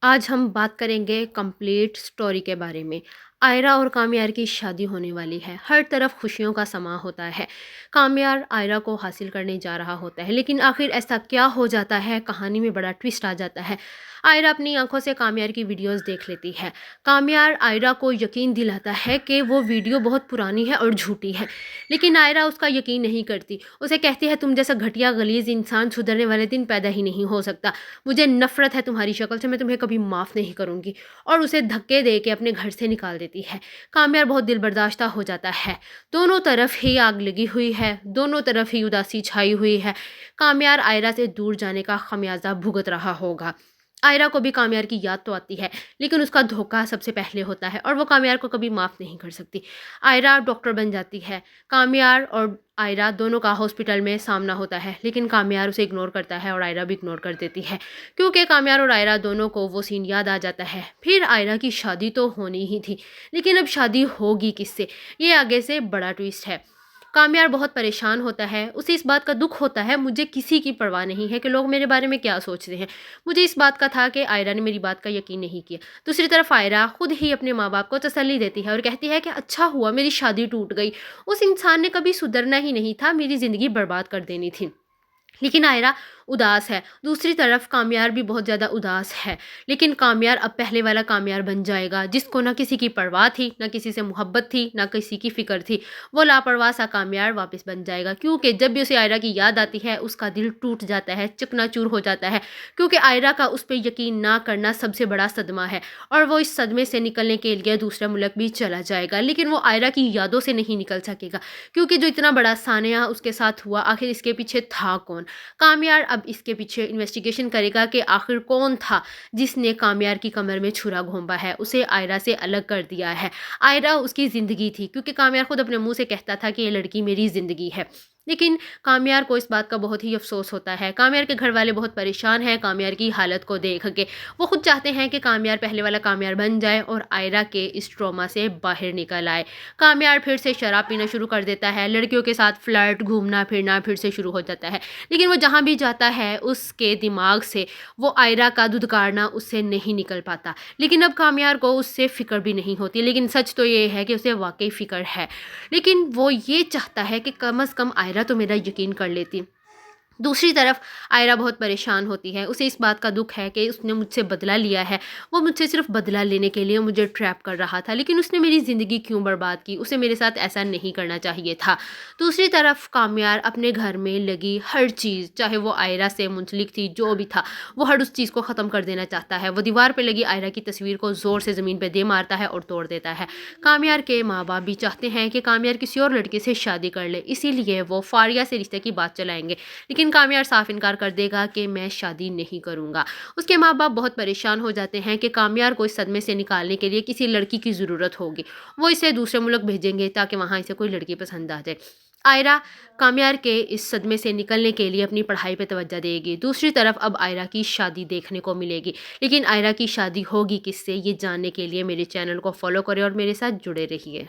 आज हम बात करेंगे कंप्लीट स्टोरी के बारे में। आयरा और कामयार की शादी होने वाली है। हर तरफ खुशियों का समा होता है। कामयार आयरा को हासिल करने जा रहा होता है, लेकिन आखिर ऐसा क्या हो जाता है, कहानी में बड़ा ट्विस्ट आ जाता है। आयरा अपनी आंखों से कामयार की वीडियोस देख लेती है। कामयार आयरा को यकीन दिलाता है कि वो वीडियो बहुत पुरानी है और झूठी है, लेकिन आयरा उसका यकीन नहीं करती। उसे कहती है, तुम जैसा घटिया गलीज इंसान सुधरने वाले दिन पैदा ही नहीं हो सकता। मुझे नफरत है तुम्हारी शक्ल से, मैं तुम्हें कभी माफ़ नहीं करूंगी। और उसे धक्के दे के अपने घर से निकाल देती है। कामयार बहुत दिल बर्दाश्ता हो जाता है। दोनों तरफ ही आग लगी हुई है, दोनों तरफ ही उदासी छाई हुई है। कामयार आयरा से दूर जाने का खमियाजा भुगत रहा होगा। आयरा को भी कामयार की याद तो आती है, लेकिन उसका धोखा सबसे पहले होता है और वो कामयार को कभी माफ़ नहीं कर सकती। आयरा डॉक्टर बन जाती है। कामयार और आयरा दोनों का हॉस्पिटल में सामना होता है, लेकिन कामयार उसे इग्नोर करता है और आयरा भी इग्नोर कर देती है, क्योंकि कामयार और आयरा दोनों को वो सीन याद आ जाता है। फिर आयरा की शादी तो होनी ही थी, लेकिन अब शादी होगी किससे, ये आगे से बड़ा ट्विस्ट है। कामयार बहुत परेशान होता है। उसे इस बात का दुख होता है, मुझे किसी की परवाह नहीं है कि लोग मेरे बारे में क्या सोच रहे हैं। मुझे इस बात का था कि आयरा ने मेरी बात का यकीन नहीं किया। दूसरी तरफ आयरा खुद ही अपने माँ बाप को तसल्ली देती है और कहती है कि अच्छा हुआ मेरी शादी टूट गई। उस इंसान ने कभी सुधरना ही नहीं था, मेरी ज़िंदगी बर्बाद कर देनी थी। लेकिन आयरा उदास है। दूसरी तरफ कामयार भी बहुत ज़्यादा उदास है। लेकिन कामयार अब पहले वाला कामयार बन जाएगा, जिसको ना किसी की परवाह थी, ना किसी से मोहब्बत थी, ना किसी की फ़िक्र थी। वो लापरवाह सा कामयार वापस बन जाएगा, क्योंकि जब भी उसे आयरा की याद आती है उसका दिल टूट जाता है, चकनाचूर हो जाता है। क्योंकि आयरा का उस पर यकीन ना करना सबसे बड़ा सदमा है, और वो इस सदमे से निकलने के लिए दूसरा मुल्क भी चला जाएगा। लेकिन वो आयरा की यादों से नहीं निकल सकेगा, क्योंकि जो इतना बड़ा सानिया उसके साथ हुआ, आखिर इसके पीछे था कौन। कामयार अब इसके पीछे इन्वेस्टिगेशन करेगा कि आखिर कौन था जिसने कामयार की कमर में छुरा घोंपा है, उसे आयरा से अलग कर दिया है। आयरा उसकी ज़िंदगी थी, क्योंकि कामयार खुद अपने मुंह से कहता था कि ये लड़की मेरी ज़िंदगी है। लेकिन कामयार को इस बात का बहुत ही अफसोस होता है। कामयार के घर वाले बहुत परेशान हैं कामयार की हालत को देख के। वो खुद चाहते हैं कि कामयार पहले वाला कामयार बन जाए और आयरा के इस ट्रॉमा से बाहर निकल आए। कामयार फिर से शराब पीना शुरू कर देता है, लड़कियों के साथ फ्लर्ट घूमना फिरना फिर से शुरू हो जाता है। लेकिन वो जहाँ भी जाता है उसके दिमाग से वो आयरा का धुतकारना उससे नहीं निकल पाता। लेकिन अब कामयार को उससे फ़िक्र भी नहीं होती, लेकिन सच तो ये है कि उसे वाकई फ़िक्र है। लेकिन वो ये चाहता है कि कम से कम आयरा तो मेरा यकीन कर लेती। दूसरी तरफ आयरा बहुत परेशान होती है। उसे इस बात का दुख है कि उसने मुझसे बदला लिया है। वो मुझसे सिर्फ बदला लेने के लिए मुझे ट्रैप कर रहा था, लेकिन उसने मेरी ज़िंदगी क्यों बर्बाद की, उसे मेरे साथ ऐसा नहीं करना चाहिए था। दूसरी तरफ कामयार अपने घर में लगी हर चीज़, चाहे वो आयरा से मुंसलिक थी, जो भी था, वो हर उस चीज़ को ख़त्म कर देना चाहता है। वो दीवार पर लगी आयरा की तस्वीर को ज़ोर से ज़मीन पर दे मारता है और तोड़ देता है। कामयार के माँ बाप भी चाहते हैं कि कामयार किसी और लड़के से शादी कर ले, इसीलिए वो फारिया से रिश्ते की बात चलाएंगे। लेकिन कामयार साफ इनकार कर देगा कि मैं शादी नहीं करूंगा। उसके माँ बाप बहुत परेशान हो जाते हैं कि कामयार को इस सदमे से निकालने के लिए किसी लड़की की ज़रूरत होगी। वो इसे दूसरे मुल्क भेजेंगे ताकि वहाँ इसे कोई लड़की पसंद आ जाए। आयरा कामयार के इस सदमे से निकलने के लिए अपनी पढ़ाई पर तवज्जो देगी। दूसरी तरफ अब आयरा की शादी देखने को मिलेगी, लेकिन आयरा की शादी होगी किससे, ये जानने के लिए मेरे चैनल को फॉलो करें और मेरे साथ जुड़े रहिए।